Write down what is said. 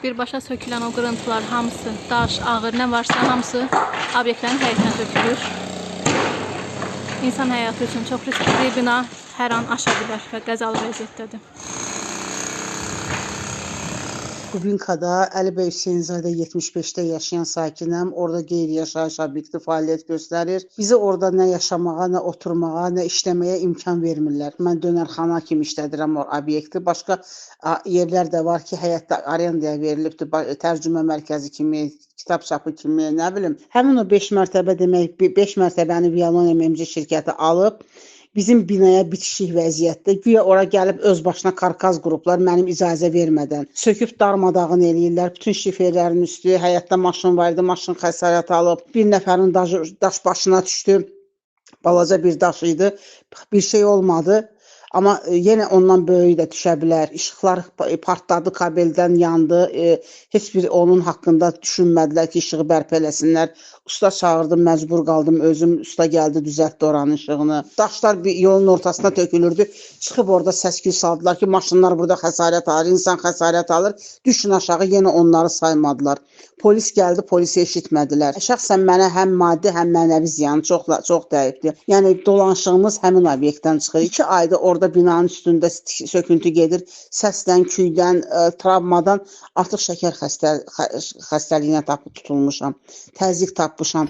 Birbaşa sökülən o qırıntılar hamısı, daş, ağır nə varsa hamısı obyektlərin həyətinə tökülür. İnsan həyatı üçün çox riskli bir bina hər an aşa bilər və qəzalı vəziyyətdədir. Kubinkada Əlibəy Hüseynzadə 75-də yaşayan sakinəm. Orada qeyri-yaşayış obyekti fəaliyyət göstərir. Bizi orada nə yaşamağa, nə oturmağa, nə işləməyə imkan vermirlər. Mən dönərxana kimi işlədirəm o obyekti. Başqa yerlər də var ki, həyətdə arendaya verilibdir. Tərcümə mərkəzi kimi, kitab çapı kimi, nə bilim. Həmin o 5 mərtəbə demək, 5 mərtəbəni Violoniya MMC şirkəti alıb, bizim binaya bitişik vəziyyətdə. Güya ora gəlib öz başına karkaz qruplar mənim icazə vermədən söküb darmadağın eləyirlər. Bütün şiferlərin üstü, həyətdə maşın var idi, maşın xəsarət alıb. Bir nəfərin daş başına düşdü. Balaca bir daş idi. Bir şey olmadı. Amma yenə ondan böyük də düşə bilər. İşıqlar partladı, kabeldən yandı. Heç bir onun haqqında düşünmədilər ki, işığı bərpa eləsinlər. Usta çağırdım, məcbur qaldım. Özüm usta gəldi, düzəltdi oranın işığını. Daşlar bir yolun ortasına tökülürdü. Çıxıb orada səs-küy saldılar ki, maşınlar burada xəsarət alır, insan xəsarət alır. Düşün aşağı, yenə onları saymadılar. Polis gəldi, polisi eşitmədilər. Şəxsən mənə həm maddi, həm mənəvi ziyanı çox dəyibdir. Yəni dolanışığımız həmin obyektdən çıxır. 2 ayda orada binanın üstündə söküntü gedir. Səsdən, küydən, travmadan artıq şəkər xəstəliyinə tutulmuşam. Təzyiq tapmışam.